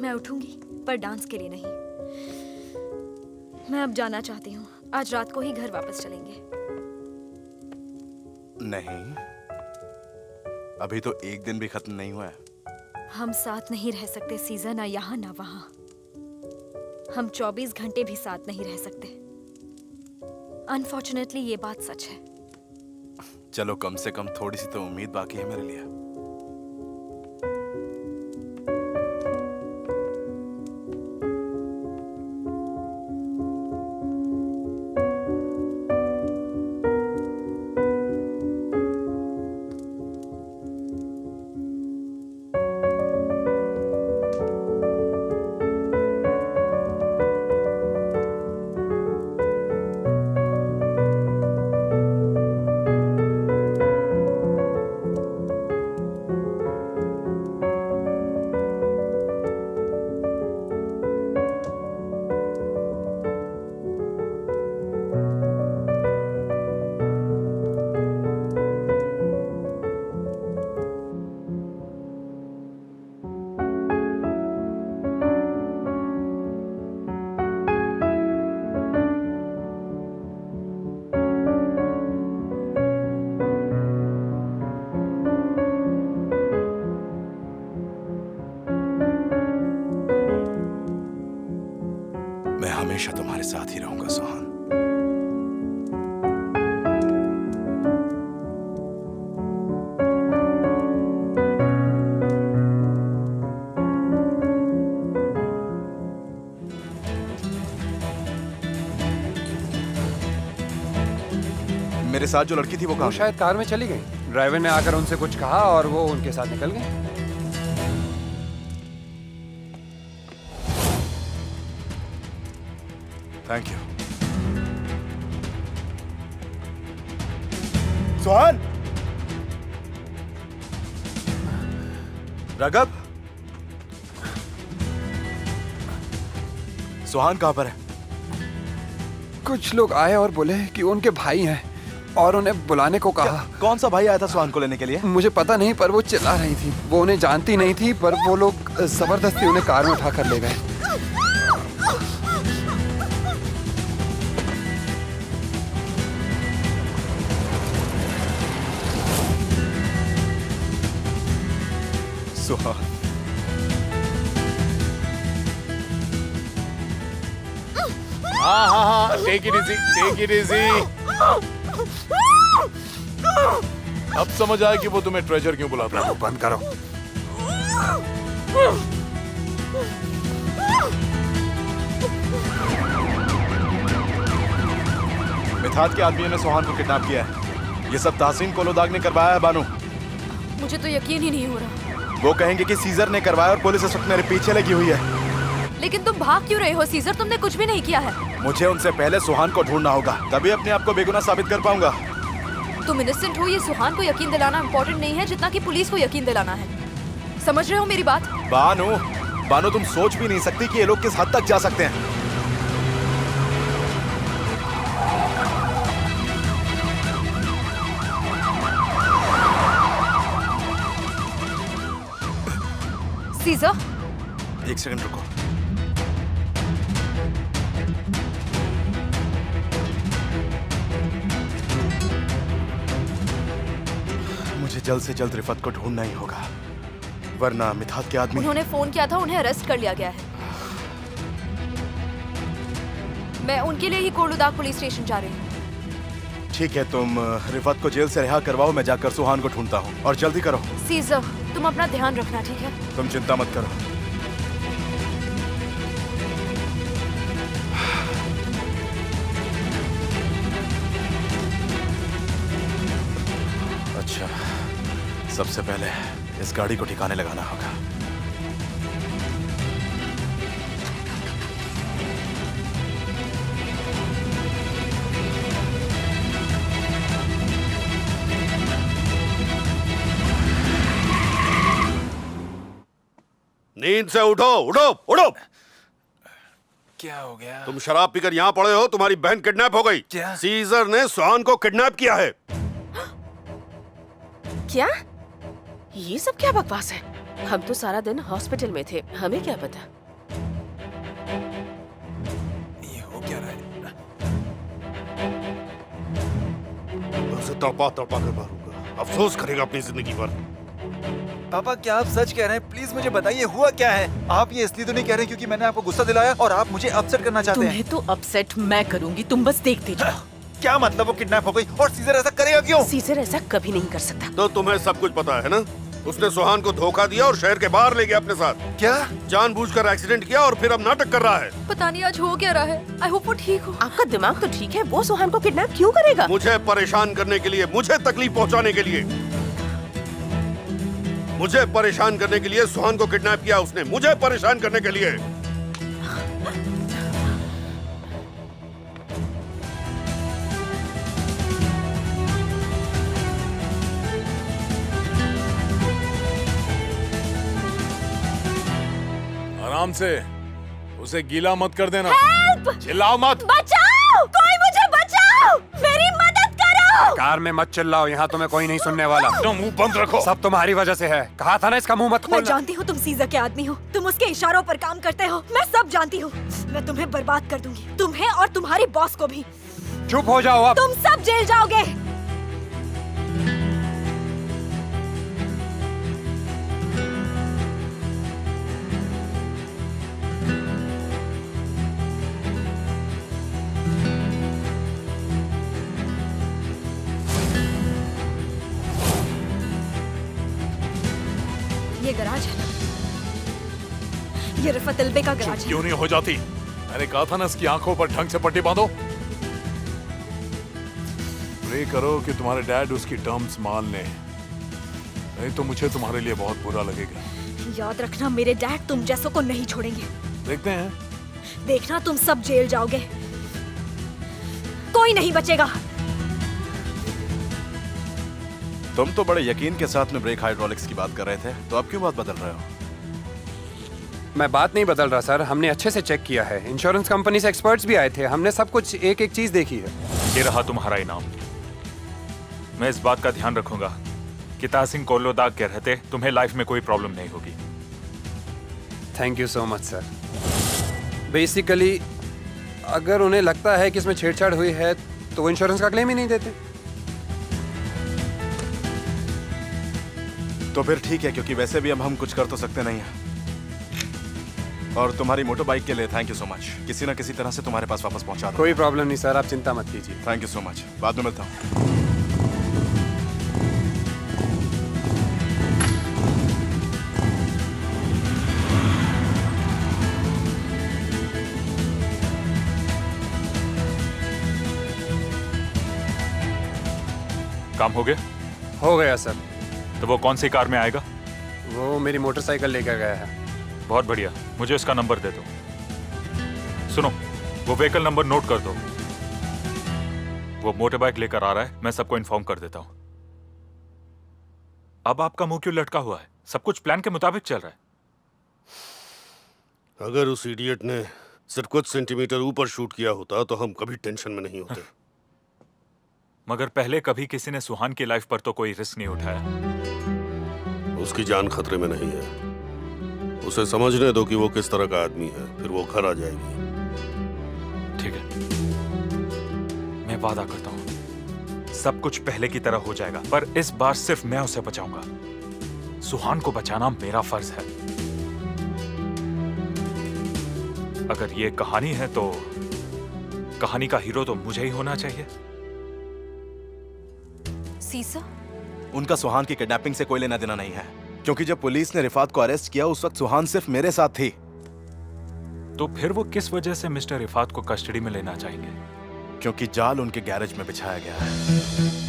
मैं उठूंगी, पर डांस के लिए नहीं। मैं अब जाना चाहती हूँ। आज रात को ही घर वापस चलेंगे। नहीं, अभी तो एक दिन भी खत्म नहीं हुआ है। हम साथ नहीं रह सकते सीजर, ना यहाँ ना वहाँ। हम 24 घंटे भी साथ नहीं रह सकते। अनफॉर्चुनेटली ये बात सच है। चलो, कम से कम थोड़ी सी तो उम्मीद बाकी है मेरे लिए। मैं हमेशा तुम्हारे साथ ही रहूंगा सुहान। मेरे साथ जो लड़की थी वो कहाँ? शायद कार में चली गई। ड्राइवर ने आकर उनसे कुछ कहा और वो उनके साथ निकल गए। Thank you. सुहान, राघव, सुहान कहाँ पर है? कुछ लोग आए और बोले कि उनके भाई हैं और उन्हें बुलाने को कहा। कौन सा भाई आया था सुहान को लेने के लिए? मुझे पता नहीं, पर वो चिल्ला रही थी। वो उन्हें जानती नहीं थी, पर वो लोग जबरदस्ती उन्हें कार में उठा कर ले गए। सुहान, हाँ, take it easy, take it easy. अब समझ आया कि वो तुम्हें ट्रेजर क्यों बुलाता है। बंद करो। मिथात के आदमियों ने सुहान को किडनैप किया है। ये सब तहसीन कोलोदाग ने करवाया है बानू। मुझे तो यकीन ही नहीं हो रहा। वो कहेंगे कि सीजर ने करवाया और पुलिस इस वक्त मेरे पीछे लगी हुई है। लेकिन तुम भाग क्यों रहे हो सीजर? तुमने कुछ भी नहीं किया है। मुझे उनसे पहले सुहान को ढूंढना होगा, तभी अपने आप को बेगुनाह साबित कर पाऊंगा। तुम इनोसेंट हो, ये सुहान को यकीन दिलाना इम्पोर्टेंट नहीं है जितना कि पुलिस को यकीन दिलाना है। समझ रहे हो मेरी बात? बानू, तुम सोच भी नहीं सकती कि ये लोग किस हद तक जा सकते हैं। सीजर, एक सेकंड रुको। मुझे जल्द से जल्द रिफत को ढूंढना ही होगा, वरना मिथात के आदमी। उन्होंने फोन किया था, उन्हें अरेस्ट कर लिया गया है। मैं उनके लिए ही कोलोदाग पुलिस स्टेशन जा रही हूँ। ठीक है, तुम रिफत को जेल से रिहा करवाओ, मैं जाकर सुहान को ढूंढता हूँ। और जल्दी करो। सीजर, तुम अपना ध्यान रखना, ठीक है? तुम चिंता मत करो। अच्छा, सबसे पहले इस गाड़ी को ठिकाने लगाना होगा। नींद से उठो, उठो, उठो। क्या हो गया? तुम शराब पीकर यहाँ पड़े हो, तुम्हारी बहन किडनैप हो गई। क्या? सीजर ने सुहान को किडनैप किया है। क्या? ये सब क्या बकवास है? हम तो सारा दिन हॉस्पिटल में थे, हमें क्या पता। ये हो क्या रहा है? उसे तड़पा तड़पा कर मारूंगा, अफसोस करेगा अपनी जिंदगी पर। पापा क्या आप सच कह रहे हैं? प्लीज मुझे बताइए हुआ क्या है। आप ये इसलिए तो नहीं कह रहे क्योंकि मैंने आपको गुस्सा दिलाया और आप मुझे अपसेट करना चाहते हैं? तुम्हें तो अपसेट मैं करूंगी, तुम बस देखते जाओ। क्या मतलब वो किडनैप हो गई और सीजर ऐसा करेगा क्यों? सीजर ऐसा कभी नहीं कर सकता। तो तुम्हें सब कुछ पता है ना? उसने सुहान को धोखा दिया और शहर के बाहर ले गया अपने साथ। क्या? जानबूझकर एक्सीडेंट किया और फिर अब नाटक कर रहा है। पता नहीं आज हो क्या रहा है। आई होप वो ठीक हो। आपका दिमाग तो ठीक है, वो सुहान को किडनैप क्यों करेगा? मुझे परेशान करने के लिए, मुझे तकलीफ पहुंचाने के लिए, मुझे परेशान करने के लिए सुहान को किडनैप किया उसने, मुझे परेशान करने के लिए। आराम से, उसे गीला मत कर देना। चिल्लाओ मत। बचाओ! कोई मुझे बचाओ! मेरी मदद करो! कार में मत चिल्लाओ, यहाँ तुम्हें कोई नहीं सुनने वाला। तो मुंह बंद रखो। सब तुम्हारी वजह से है। कहा था ना इसका मुंह मत मैं खोलना। जानती हूँ तुम सीजर के आदमी हो, तुम उसके इशारों पर काम करते हो, मैं सब जानती हूँ। मैं तुम्हें बर्बाद कर दूंगी, तुम्हें और तुम्हारी बॉस को भी। चुप हो जाओ अब। तुम सब जेल जाओगे। ये गराज है ना? ये रिफत अल्बे का गराज है। क्यों नहीं हो जाती? मैंने कहा था ना इसकी आंखों पर ढंग से पट्टी बांधो। प्रे करो कि तुम्हारे डैड उसकी टर्म्स मान ले, नहीं तो मुझे तुम्हारे लिए बहुत बुरा लगेगा। याद रखना मेरे डैड तुम जैसों को नहीं छोड़ेंगे। देखते हैं। देखना तुम सब जेल जाओगे, कोई नहीं बचेगा। तुम तो बड़े यकीन के साथ में ब्रेक हाइड्रोलिक्स की बात कर रहे थे, तो अब क्यों बात बदल रहे हो? मैं बात नहीं बदल रहा सर, हमने अच्छे से चेक किया है। इंश्योरेंस कंपनी से एक्सपर्ट्स भी आए थे, हमने सब कुछ एक एक चीज देखी है। ये रहा तुम्हारा इनाम। मैं इस बात का ध्यान रखूंगा कि तासिंग कोल्लोदाग के रहते तुम्हें लाइफ में कोई प्रॉब्लम नहीं होगी। Thank you so much sir. Basically अगर उन्हें लगता है कि इसमें छेड़छाड़ हुई है तो वो इंश्योरेंस का क्लेम ही नहीं देते। तो फिर ठीक है, क्योंकि वैसे भी अब हम कुछ कर तो सकते नहीं हैं। और तुम्हारी मोटर बाइक के लिए थैंक यू सो मच। किसी ना किसी तरह से तुम्हारे पास वापस पहुंचा दो। कोई प्रॉब्लम नहीं सर, आप चिंता मत कीजिए। थैंक यू सो मच, बाद में मिलता हूँ। काम हो गया? हो गया सर। तो वो कौन सी कार में आएगा? वो मेरी मोटरसाइकिल लेकर गया है। बहुत बढ़िया, मुझे उसका नंबर दे दो। सुनो, वो व्हीकल नंबर नोट कर दो। वो मोटर बाइक लेकर आ रहा है, मैं सबको इन्फॉर्म कर देता हूं। अब आपका मुंह क्यों लटका हुआ है? सब कुछ प्लान के मुताबिक चल रहा है। अगर उस इडियट ने सिर्फ कुछ सेंटीमीटर ऊपर शूट किया होता तो हम कभी टेंशन में नहीं होते। मगर पहले कभी किसी ने सुहान की लाइफ पर तो कोई रिस्क नहीं उठाया। उसकी जान खतरे में नहीं है, उसे समझने दो कि वो किस तरह का आदमी है, फिर वो घर आ जाएगी। ठीक है, मैं वादा करता हूं सब कुछ पहले की तरह हो जाएगा, पर इस बार सिर्फ मैं उसे बचाऊंगा। सुहान को बचाना मेरा फर्ज है। अगर ये कहानी है तो कहानी का हीरो तो मुझे ही होना चाहिए। सीसा? उनका सुहान की किडनैपिंग से कोई लेना देना नहीं है, क्योंकि जब पुलिस ने रिफात को अरेस्ट किया उस वक्त सुहान सिर्फ मेरे साथ थी। तो फिर वो किस वजह से मिस्टर रिफात को कस्टडी में लेना चाहेंगे? क्योंकि जाल उनके गैरेज में बिछाया गया है।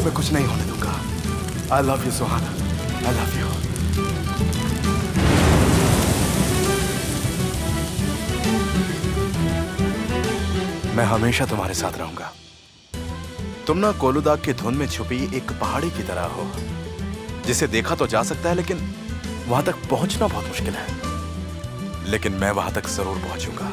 तुम्हें कुछ नहीं होने दूंगा। I love you Suhana, I love you. मैं हमेशा तुम्हारे साथ रहूंगा। तुम ना कोलुदाग की धुन में छुपी एक पहाड़ी की तरह हो, जिसे देखा तो जा सकता है लेकिन वहां तक पहुंचना बहुत मुश्किल है। लेकिन मैं वहां तक जरूर पहुंचूंगा।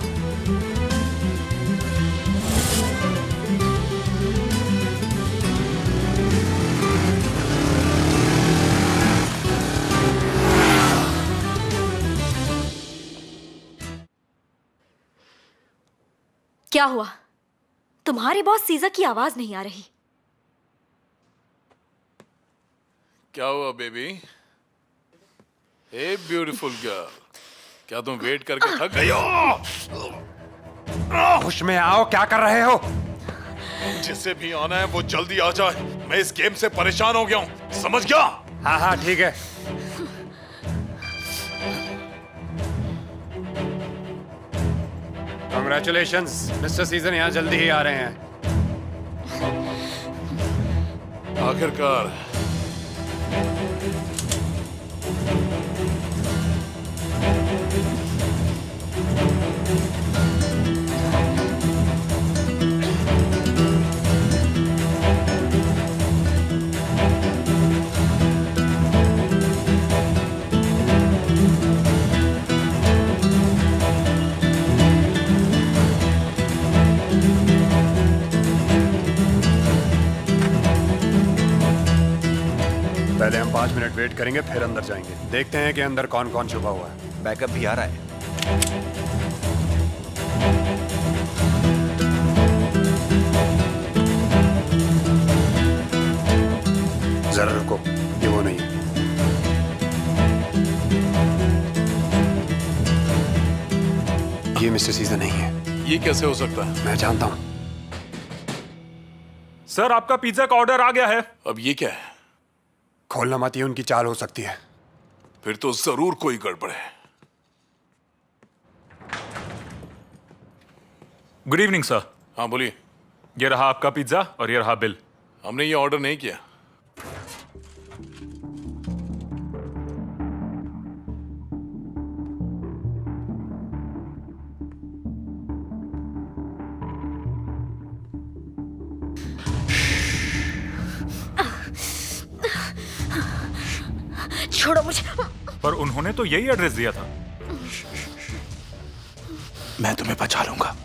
क्या हुआ? तुम्हारे बॉस सीजा की आवाज नहीं आ रही। क्या हुआ बेबी? हे ब्यूटीफुल गर्ल, क्या तुम वेट करके थक गई हो? होश में आओ, क्या कर रहे हो? जिसे भी आना है वो जल्दी आ जाए। मैं इस गेम से परेशान हो गया हूँ, समझ गया? हाँ हाँ ठीक है। Congratulations, मिस्टर सीजन यहाँ जल्दी ही आ रहे हैं। आखिरकार। पहले हम 5 मिनट वेट करेंगे, फिर अंदर जाएंगे। देखते हैं कि अंदर कौन कौन छुपा हुआ है। बैकअप भी आ रहा है। जरा रुको, ये वो नहीं है। ये मिस्टर सीजन नहीं है। ये कैसे हो सकता है? मैं जानता हूँ। सर आपका पिज्जा का ऑर्डर आ गया है। अब ये क्या है? खोलना मत, ये उनकी चाल हो सकती है। फिर तो जरूर कोई गड़बड़ है। Good evening sir. हाँ बोलिए। ये रहा आपका पिज्जा और ये रहा बिल। हमने ये ऑर्डर नहीं किया। छोड़ो मुझे। पर उन्होंने तो यही एड्रेस दिया था। मैं तुम्हें बचा लूंगा।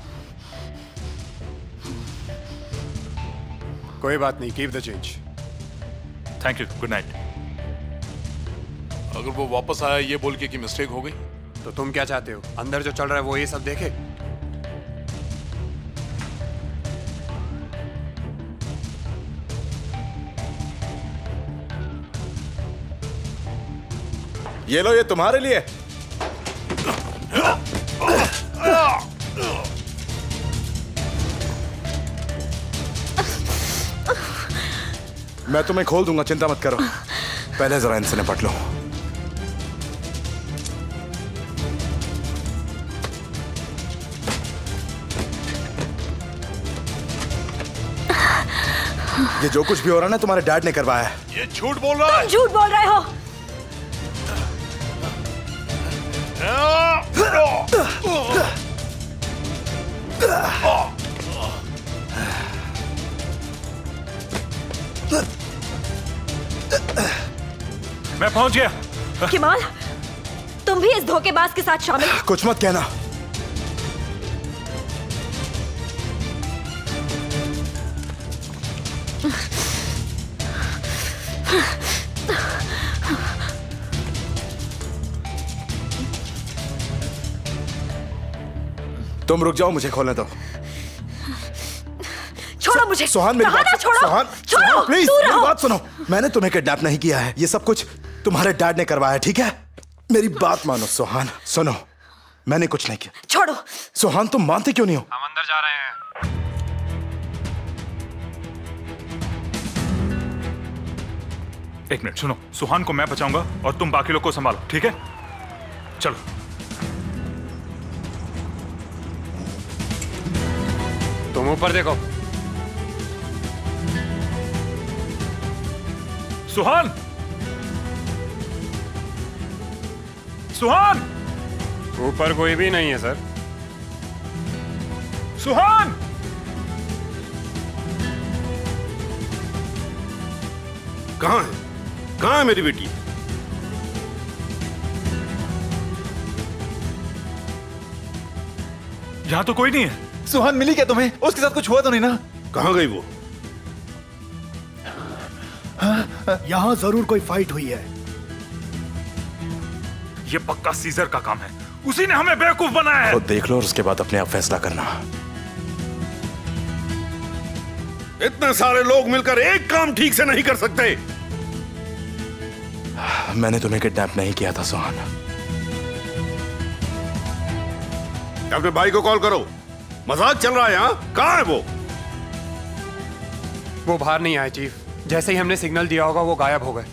कोई बात नहीं, keep the change. Thank you, good night. अगर वो वापस आया ये बोल के कि मिस्टेक हो गई, तो तुम क्या चाहते हो? अंदर जो चल रहा है वो ये सब देखे? ये लो, ये तुम्हारे लिए। मैं तुम्हें खोल दूंगा, चिंता मत करो। पहले जरा इनसे निपट लो। ये जो कुछ भी हो रहा है ना, तुम्हारे डैड ने करवाया है। ये झूठ बोल रहा है। झूठ बोल रहे हो। मैं पहुंच गया। किमाल, तुम भी इस धोखेबाज के साथ शामिल हो। कुछ मत कहना। तुम रुक जाओ, मुझे खोलने दो। छोड़ो मुझे। सोहान मेरी बात छोड़ो। सोहान, छोड़ो, सोहान प्लीज दूर मेरी रहो। बात सुनो। मैंने तुम्हें किडनैप नहीं किया है। ये सब कुछ तुम्हारे डैड ने करवाया, ठीक है? मेरी बात मानो सोहान। सुनो, मैंने कुछ नहीं किया। छोड़ो। सोहान तुम मानते क्यों नहीं हो? हम अंदर जा रहे हैं। एक मिनट सुनो, सुहान को मैं बचाऊंगा और तुम बाकी लोग को संभालो, ठीक है? चलो। तुम ऊपर देखो। सुहान! सुहान! ऊपर कोई भी नहीं है सर। सुहान! कहाँ है? कहाँ है मेरी बेटी? यहाँ तो कोई नहीं है। सुहान मिली क्या तुम्हें? उसके साथ कुछ हुआ तो नहीं ना? कहाँ गई वो? यहाँ जरूर कोई फाइट हुई है। ये पक्का सीजर का काम है। उसी ने हमें बेवकूफ बनाया है। खुद देख लो और उसके बाद अपने आप फैसला करना। इतने सारे लोग मिलकर एक काम ठीक से नहीं कर सकते। मैंने तुम्हें किडनैप नहीं किया था सुहान। अपने भाई को कॉल करो। मजाक चल रहा है यहाँ? कहाँ है वो? वो बाहर नहीं आए चीफ। जैसे ही हमने सिग्नल दिया होगा वो गायब हो गए।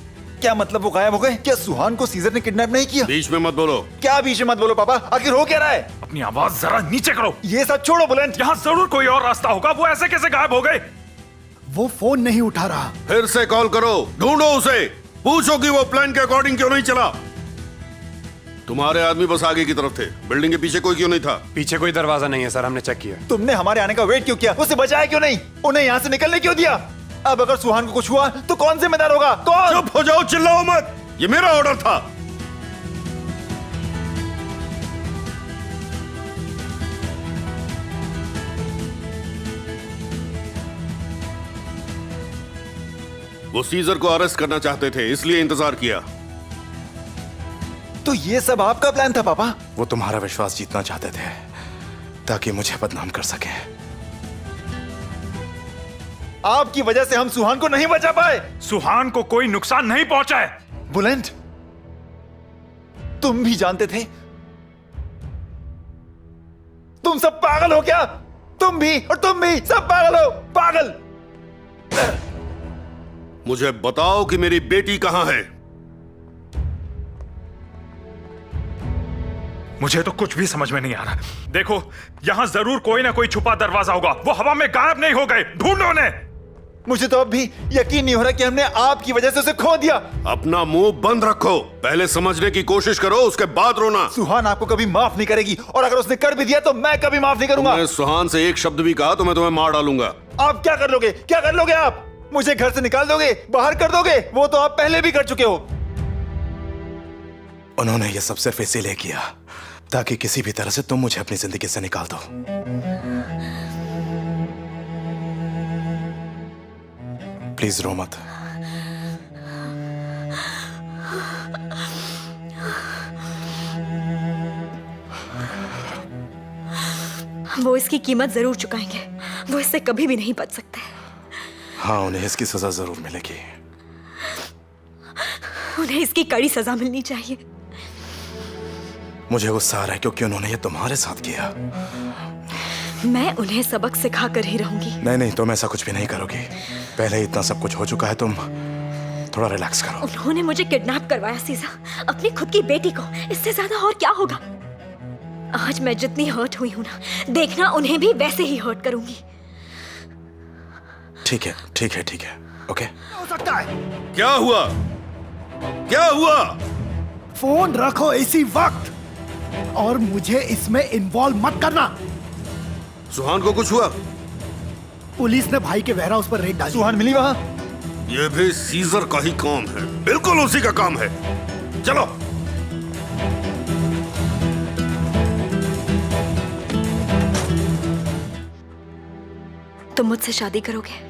क्या मतलब वो गायब हो गए? क्या सुहान को सीजर ने किडनैप नहीं किया? बीच में मत बोलो। क्या बीच में मत बोलो पापा? आखिर हो क्या रहा है? अपनी आवाज जरा नीचे करो। ये सब छोड़ो बुलेंट। यहाँ जरूर कोई और रास्ता होगा। वो ऐसे कैसे गायब हो गए? वो फोन नहीं उठा रहा। फिर से कॉल करो, ढूंढो उसे, पूछो कि वो प्लान के अकॉर्डिंग क्यों नहीं चला। तुम्हारे आदमी बस आगे की तरफ थे, बिल्डिंग के पीछे कोई क्यों नहीं था? पीछे कोई दरवाजा नहीं है सर, हमने चेक किया। तुमने हमारे आने का वेट क्यों किया? उसे बचाया क्यों नहीं? उन्हें यहाँ से निकलने क्यों दिया? अब अगर सुहान को कुछ हुआ तो कौन जिम्मेदार होगा? कौन? चुप हो जाओ, चिल्लाओ मत। ये मेरा ऑर्डर था। वो सीजर को अरेस्ट करना चाहते थे, इसलिए इंतजार किया। तो ये सब आपका प्लान था पापा? वो तुम्हारा विश्वास जीतना चाहते थे ताकि मुझे बदनाम कर सके। आपकी वजह से हम सुहान को नहीं बचा पाए। सुहान को कोई नुकसान नहीं पहुंचा है। बुलेंट, तुम भी जानते थे? तुम सब पागल हो क्या? तुम भी और तुम भी सब पागल हो। पागल। मुझे बताओ कि मेरी बेटी कहां है? मुझे तो कुछ भी समझ में नहीं आ रहा। देखो, यहाँ जरूर कोई ना कोई छुपा दरवाजा होगा। वो हवा में गायब नहीं हो गए। ढूंढो उन्हें। मुझे तो अब भी यकीन नहीं हो रहा कि हमने आपकी वजह से उसे खो दिया। अपना मुंह बंद रखो। पहले समझने की कोशिश करो, उसके बाद रोना। सुहान आपको कभी माफ नहीं करेगी, और अगर उसने कर भी दिया तो मैं कभी माफ नहीं करूंगा। तुमने सुहान से एक शब्द भी कहा तो मैं तुम्हें मार डालूंगा। आप क्या कर लोगे? क्या कर लोगे आप? मुझे घर से निकाल दोगे? बाहर कर दोगे? वो तो आप पहले भी कर चुके हो। उन्होंने ये सब सिर्फ इसीलिए किया ताकि किसी भी तरह से तुम मुझे अपनी जिंदगी से निकाल दो। प्लीज रो मत। वो इसकी कीमत जरूर चुकाएंगे। वो इससे कभी भी नहीं बच सकते। हाँ, उन्हें इसकी सजा जरूर मिलेगी। उन्हें इसकी कड़ी सजा मिलनी चाहिए। मुझे गुस्सा आ रहा है क्योंकि उन्होंने ये तुम्हारे साथ किया। मैं उन्हें सबक सिखा कर ही रहूंगी। नहीं नहीं, तुम ऐसा कुछ भी नहीं करोगी। पहले ही इतना सब कुछ हो चुका है, तुम थोड़ा रिलैक्स करो। उन्होंने मुझे किडनैप करवाया सीजा, अपनी खुद की बेटी को। इससे ज्यादा और क्या होगा? आज मैं जितनी हर्ट हुई हूं ना, देखना उन्हें भी वैसे ही हर्ट करूंगी। ठीक है ठीक है ठीक है, ओके। हो सकता है। क्या हुआ? क्या हुआ? फोन रखो इसी वक्त और मुझे इसमें इन्वॉल्व मत करना। सुहान को कुछ हुआ? पुलिस ने भाई के वेयर हाउस पर रेड डाली। सुहान मिली वहां? ये भी सीजर का ही काम है, बिल्कुल उसी का काम है। चलो। तुम मुझसे शादी करोगे?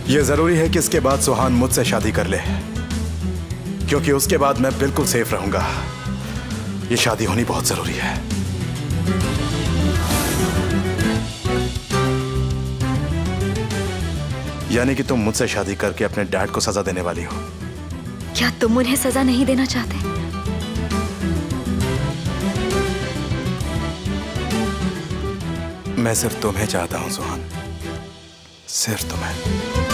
ये जरूरी है कि इसके बाद सुहान मुझसे शादी कर ले, क्योंकि उसके बाद मैं बिल्कुल सेफ रहूंगा। ये शादी होनी बहुत जरूरी है। यानी कि तुम मुझसे शादी करके अपने डैड को सजा देने वाली हो। क्या तुम उन्हें सजा नहीं देना चाहते? मैं सिर्फ तुम्हें चाहता हूं सुहान, सिर्फ तुम्हें।